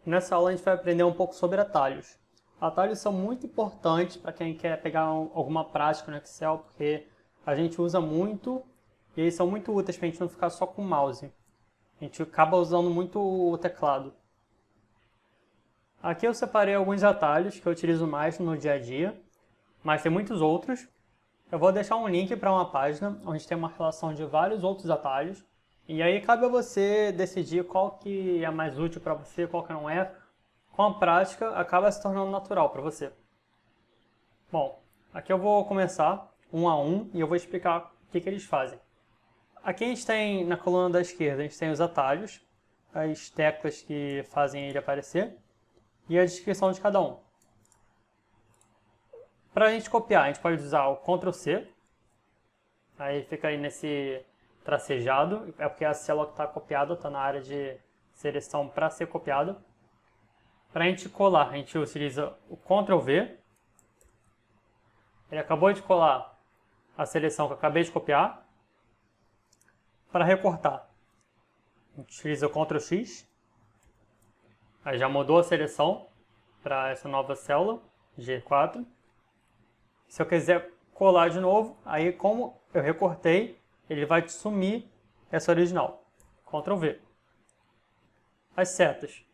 Nessa aula a gente vai aprender um pouco sobre atalhos. Atalhos são muito importantes para quem quer pegar alguma prática no Excel, porque a gente usa muito e eles são muito úteis para a gente não ficar só com o mouse. A gente acaba usando muito o teclado. Aqui eu separei alguns atalhos que eu utilizo mais no dia a dia, mas tem muitos outros. Eu vou deixar um link para uma página onde tem uma relação de vários outros atalhos. E aí cabe a você decidir qual que é mais útil para você, qual que não é. Com a prática, acaba se tornando natural para você. Bom, aqui eu vou começar um a um e eu vou explicar o que eles fazem. Aqui a gente tem, na coluna da esquerda, a gente tem os atalhos, as teclas que fazem ele aparecer e a descrição de cada um. Para a gente copiar, a gente pode usar o Ctrl C, aí fica aí nesse tracejado, é porque a célula que está copiada está na área de seleção para ser copiada. Para a gente colar, a gente utiliza o Ctrl V. Ele acabou de colar a seleção que eu acabei de copiar. Para recortar, a gente utiliza o Ctrl X. Aí já mudou a seleção para essa nova célula, G4. Se eu quiser colar de novo, aí como eu recortei, ele vai sumir essa original. Ctrl V. As setas.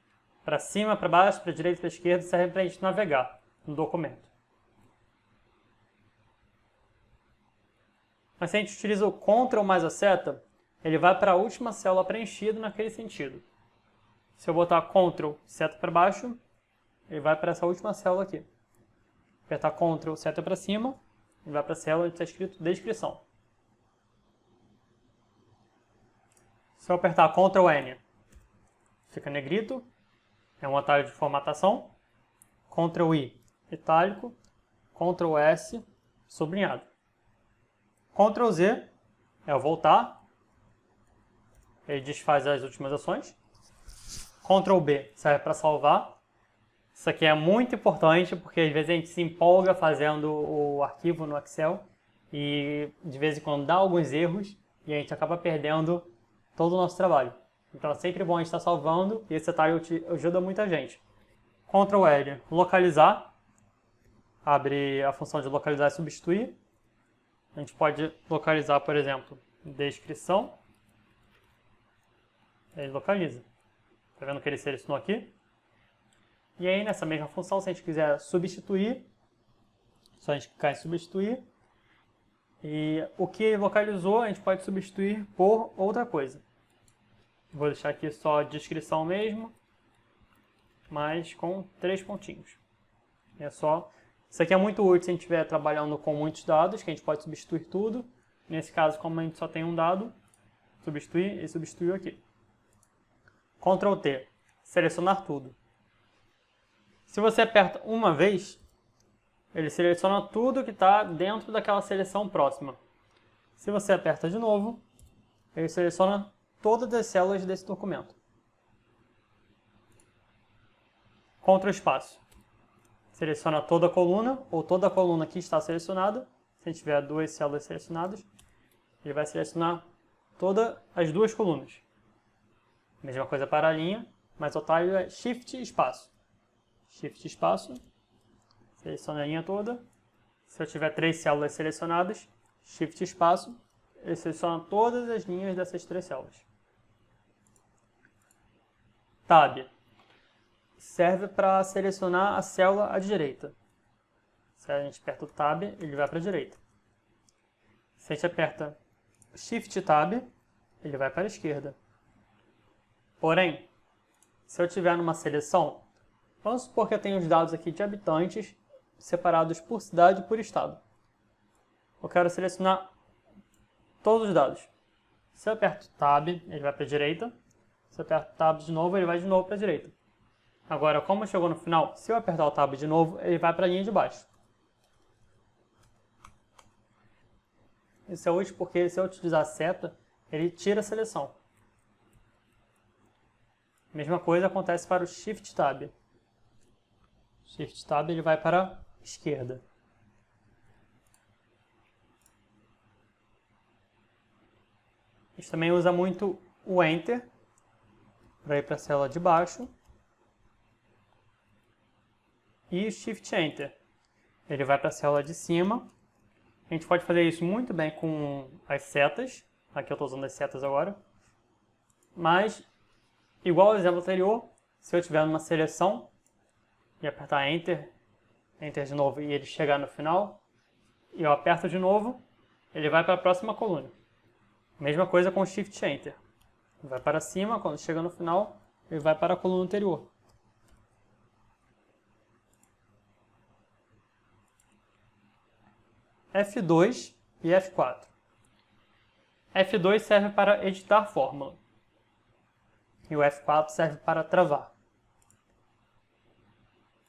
Para cima, para baixo, para direita e para esquerda, servem para a gente navegar no documento. Mas se a gente utiliza o Ctrl mais a seta, ele vai para a última célula preenchida naquele sentido. Se eu botar Ctrl, seta para baixo, ele vai para essa última célula aqui. Apertar Ctrl, seta para cima, ele vai para a célula onde está escrito descrição. Se eu apertar Ctrl N, fica negrito, é um atalho de formatação. Ctrl I, itálico. Ctrl S, sublinhado. Ctrl Z é o voltar, ele desfaz as últimas ações. Ctrl B serve para salvar. Isso aqui é muito importante porque às vezes a gente se empolga fazendo o arquivo no Excel e de vez em quando dá alguns erros e a gente acaba perdendo todo o nosso trabalho. Então é sempre bom a gente estar salvando e esse atalho ajuda muita gente. Ctrl L, localizar, abre a função de localizar e substituir. A gente pode localizar, por exemplo, descrição. Ele localiza. Tá vendo que ele selecionou aqui? E aí, nessa mesma função, se a gente quiser substituir, só a gente clicar em substituir. E o que localizou, a gente pode substituir por outra coisa. Vou deixar aqui só descrição mesmo, mas com 3 pontinhos. É só. Isso aqui é muito útil se a gente estiver trabalhando com muitos dados, que a gente pode substituir tudo. Nesse caso, como a gente só tem um dado, substituir e substituiu aqui. Ctrl T, selecionar tudo. Se você aperta uma vez, ele seleciona tudo que está dentro daquela seleção próxima. Se você aperta de novo, ele seleciona todas as células desse documento. Ctrl espaço. Seleciona toda a coluna, ou toda a coluna que está selecionada. Se a gente tiver duas células selecionadas, ele vai selecionar todas as duas colunas. Mesma coisa para a linha, mas o atalho é Shift espaço. Shift espaço, seleciona a linha toda. Se eu tiver 3 células selecionadas, Shift espaço, ele seleciona todas as linhas dessas 3 células. Tab serve para selecionar a célula à direita. Se a gente aperta o Tab, ele vai para a direita. Se a gente aperta Shift Tab, ele vai para a esquerda. Porém, se eu tiver numa seleção, vamos supor que eu tenho os dados aqui de habitantes separados por cidade e por estado. Eu quero selecionar todos os dados. Se eu aperto Tab, ele vai para a direita. Se eu aperto Tab de novo, ele vai de novo para a direita. Agora, como chegou no final, se eu apertar o Tab de novo, ele vai para a linha de baixo. Isso é útil porque se eu utilizar a seta, ele tira a seleção. Mesma coisa acontece para o Shift Tab. Shift Tab ele vai para a esquerda. A gente também usa muito o Enter para ir para a célula de baixo. e Shift Enter. Ele vai para a célula de cima. A gente pode fazer isso muito bem com as setas. Aqui eu estou usando as setas agora. Mas, igual ao exemplo anterior, se eu tiver numa seleção e apertar Enter, Enter de novo e ele chegar no final, e eu aperto de novo, ele vai para a próxima coluna. Mesma coisa com o Shift Enter. Vai para cima, quando chega no final, ele vai para a coluna anterior. F2 e F4. F2 serve para editar fórmula. E o F4 serve para travar.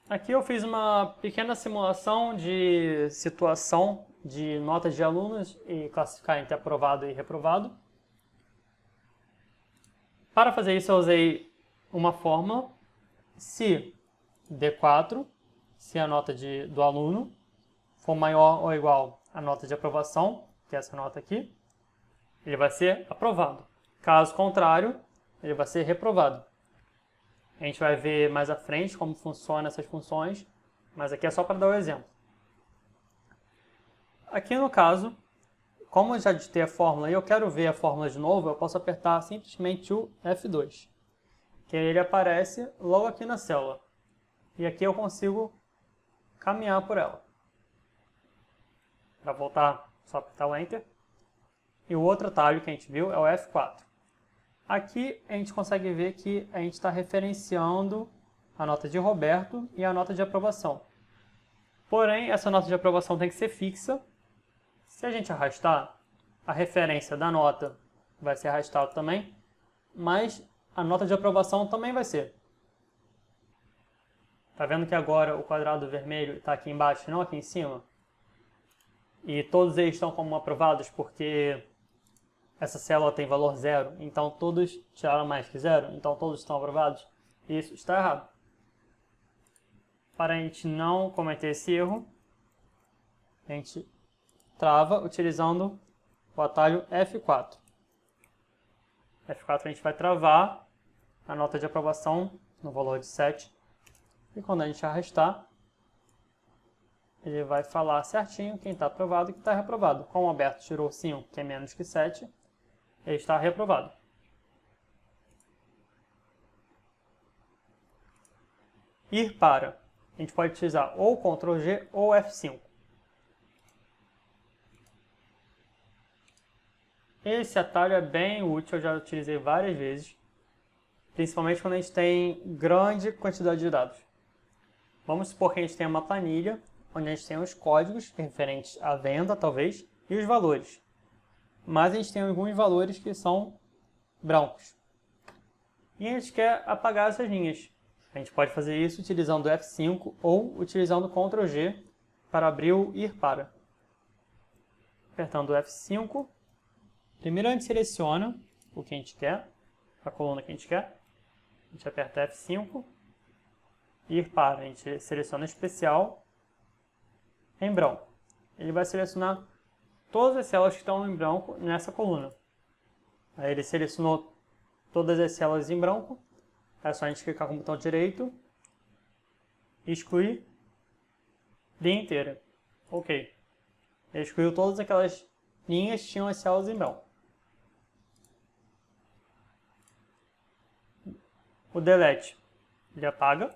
Aqui eu fiz uma pequena simulação de situação de notas de alunos e classificar entre aprovado e reprovado. Para fazer isso eu usei uma fórmula. Se D4, se a nota do aluno for maior ou igual à nota de aprovação, que é essa nota aqui, ele vai ser aprovado. Caso contrário, ele vai ser reprovado. A gente vai ver mais à frente como funcionam essas funções, mas aqui é só para dar o exemplo. Aqui no caso, como eu já digitei a fórmula e eu quero ver a fórmula de novo, eu posso apertar simplesmente o F2, que ele aparece logo aqui na célula. E aqui eu consigo caminhar por ela. Para voltar, só apertar o Enter. E o outro atalho que a gente viu é o F4. Aqui a gente consegue ver que a gente está referenciando a nota de Roberto e a nota de aprovação. Porém, essa nota de aprovação tem que ser fixa. Se a gente arrastar, a referência da nota vai ser arrastada também, mas a nota de aprovação também vai ser. Tá vendo que agora o quadrado vermelho está aqui embaixo e não aqui em cima? E todos eles estão como aprovados porque essa célula tem valor 0, então todos tiraram mais que 0, então todos estão aprovados. Isso está errado. Para a gente não cometer esse erro, a gente trava utilizando o atalho F4. F4 a gente vai travar a nota de aprovação no valor de 7. E quando a gente arrastar, ele vai falar certinho quem está aprovado e quem está reprovado. Como o Alberto tirou 5, que é menos que 7, ele está reprovado. Ir para. A gente pode utilizar ou Ctrl G ou F5. Esse atalho é bem útil, eu já utilizei várias vezes. Principalmente quando a gente tem grande quantidade de dados. Vamos supor que a gente tem uma planilha, onde a gente tem os códigos referentes à venda, talvez, e os valores. Mas a gente tem alguns valores que são brancos. E a gente quer apagar essas linhas. A gente pode fazer isso utilizando o F5 ou utilizando o Ctrl G para abrir o Ir para. Apertando o F5, primeiro a gente seleciona o que a gente quer, a coluna que a gente quer. A gente aperta F5, Ir para, a gente seleciona especial em branco. Ele vai selecionar todas as células que estão em branco nessa coluna. Aí ele selecionou todas as células em branco. É só a gente clicar com o botão direito, excluir linha inteira. Ok. Ele excluiu todas aquelas linhas que tinham as células em branco. O delete, ele apaga.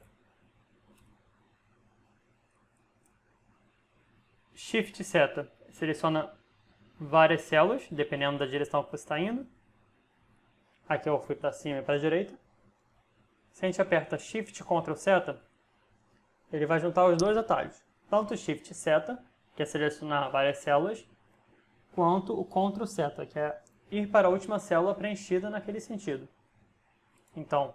Shift seta, seleciona várias células, dependendo da direção que você está indo. Aqui eu fui para cima e para a direita. Se a gente aperta Shift Ctrl seta, ele vai juntar os dois atalhos. Tanto o Shift seta, que é selecionar várias células, quanto o Ctrl seta, que é ir para a última célula preenchida naquele sentido. Então,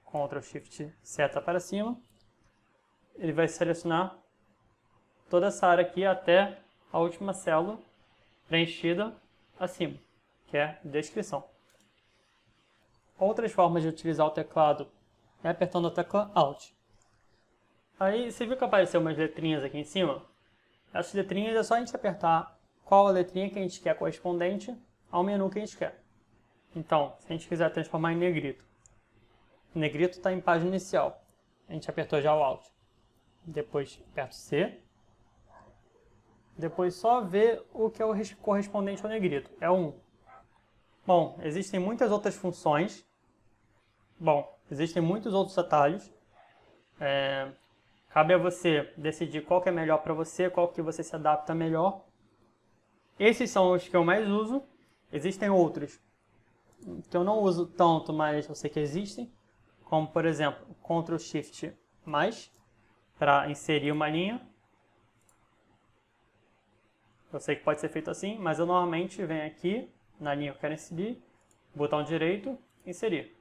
Ctrl Shift seta para cima, ele vai selecionar toda essa área aqui até a última célula preenchida acima, que é descrição. Outras formas de utilizar o teclado é apertando a tecla Alt. Aí, você viu que apareceu umas letrinhas aqui em cima? Essas letrinhas é só a gente apertar qual a letrinha que a gente quer correspondente ao menu que a gente quer. Então, se a gente quiser transformar em negrito, negrito está em página inicial. A gente apertou já o Alt. depois aperto C. Depois só ver o que é o correspondente ao negrito. É 1. Bom, existem muitas outras funções. Bom, existem muitos outros atalhos. Cabe a você decidir qual que é melhor para você, qual que você se adapta melhor. Esses são os que eu mais uso. Existem outros que eu não uso tanto, mas eu sei que existem. Como, por exemplo, Ctrl Shift mais, para inserir uma linha. Eu sei que pode ser feito assim, mas eu normalmente venho aqui na linha que eu quero inserir, botão direito, inserir.